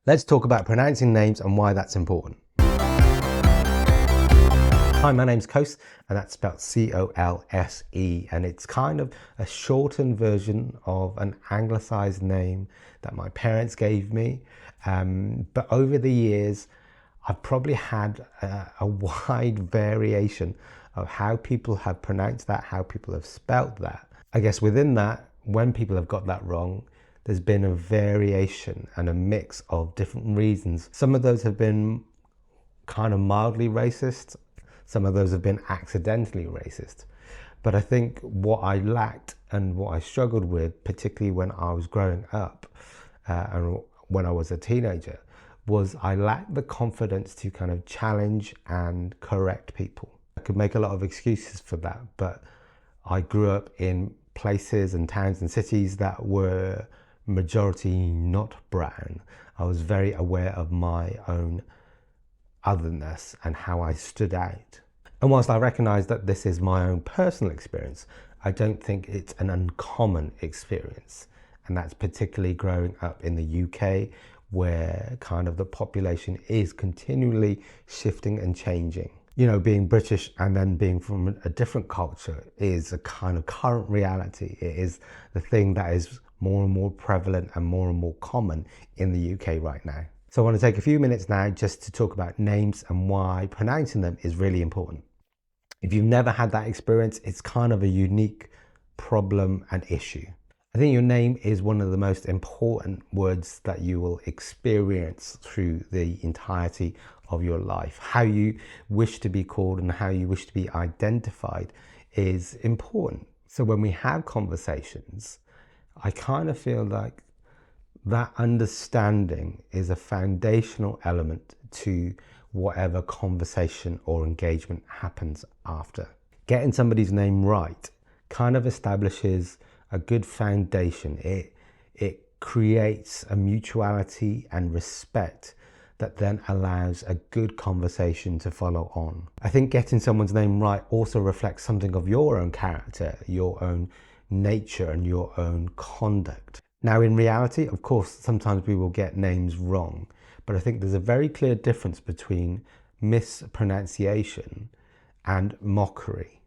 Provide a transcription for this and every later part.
Let's talk about pronouncing names and why that's important. Hi, my name's Kose, and that's spelled C-O-L-S-E, and it's kind of a shortened version of an anglicized name that my parents gave me. But over the years, I've probably had a wide variation of how people have pronounced that, how people have spelt that. I guess within that, when people have got that wrong, there's been a variation and a mix of different reasons. Some of those have been kind of mildly racist. Some of those have been accidentally racist. But I think what I lacked and what I struggled with, particularly when I was growing up and when I was a teenager, was I lacked the confidence to kind of challenge and correct people. I could make a lot of excuses for that, but I grew up in places and towns and cities that were majority not brown. I was very aware of my own otherness and how I stood out. And whilst I recognize that this is my own personal experience, I don't think it's an uncommon experience. And that's particularly growing up in the UK, where kind of the population is continually shifting and changing. You know, being British and then being from a different culture is a kind of current reality. It is the thing that is more and more prevalent and more common in the UK right now. So I want to take a few minutes now just to talk about names and why pronouncing them is really important. If you've never had that experience, it's kind of a unique problem and issue. I think your name is one of the most important words that you will experience through the entirety of your life. How you wish to be called and how you wish to be identified is important. So when we have conversations, I kind of feel like that understanding is a foundational element to whatever conversation or engagement happens after. Getting somebody's name right kind of establishes a good foundation. It creates a mutuality and respect that then allows a good conversation to follow on. I think getting someone's name right also reflects something of your own character, your own nature and your own conduct. Now, in reality, of course, sometimes we will get names wrong, but I think there's a very clear difference between mispronunciation and mockery.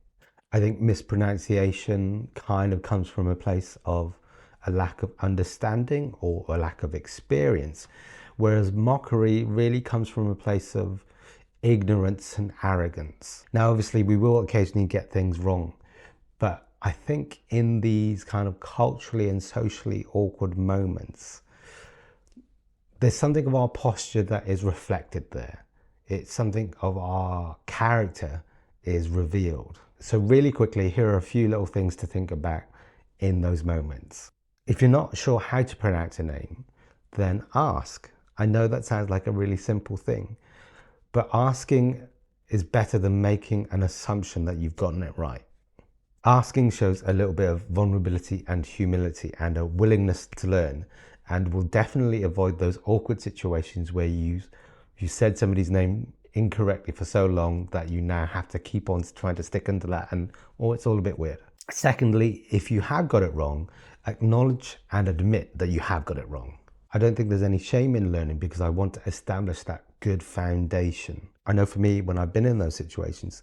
I think mispronunciation kind of comes from a place of a lack of understanding or a lack of experience, whereas mockery really comes from a place of ignorance and arrogance. Now, obviously, we will occasionally get things wrong, but I think in these kind of culturally and socially awkward moments, there's something of our posture that is reflected there. It's something of our character is revealed. So really quickly, here are a few little things to think about in those moments. If you're not sure how to pronounce a name, then ask. I know that sounds like a really simple thing, but asking is better than making an assumption that you've gotten it right. Asking shows a little bit of vulnerability and humility and a willingness to learn, and will definitely avoid those awkward situations where you said somebody's name incorrectly for so long that you now have to keep on trying to stick under that, and it's all a bit weird. Secondly, if you have got it wrong, acknowledge and admit that you have got it wrong. I don't think there's any shame in learning because I want to establish that good foundation. I know for me, when I've been in those situations,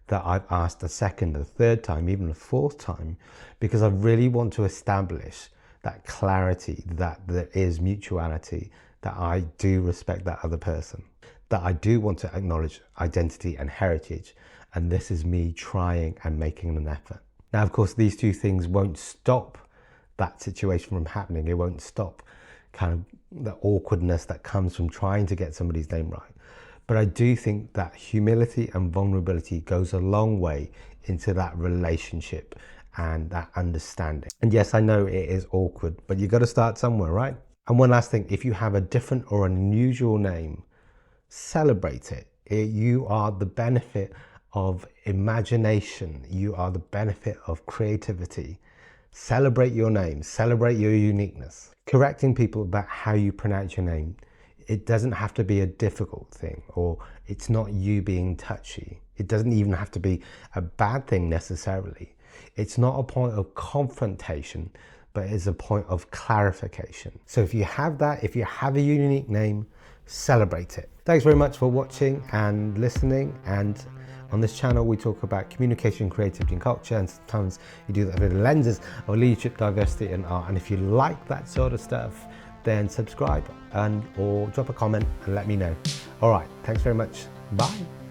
that I've asked a second, a third time, even a fourth time, because I really want to establish that clarity, that there is mutuality, that I do respect that other person, that I do want to acknowledge identity and heritage, and this is me trying and making an effort. Now, of course, these two things won't stop that situation from happening. It won't stop kind of the awkwardness that comes from trying to get somebody's name right. But I do think that humility and vulnerability goes a long way into that relationship and that understanding. And yes, I know it is awkward, but you got to start somewhere, right? And one last thing, if you have a different or unusual name, celebrate it. You are the benefit of imagination. You are the benefit of creativity. Celebrate your name, celebrate your uniqueness. Correcting people about how you pronounce your name, it doesn't have to be a difficult thing, or it's not you being touchy. It doesn't even have to be a bad thing necessarily. It's not a point of confrontation, but it's a point of clarification. So if you have that, if you have a unique name, celebrate it. Thanks very much for watching and listening. And on this channel, we talk about communication, creativity, and culture, and sometimes you do that through the lenses of leadership, diversity, and art. And if you like that sort of stuff, then subscribe or drop a comment and let me know. All right, thanks very much. Bye.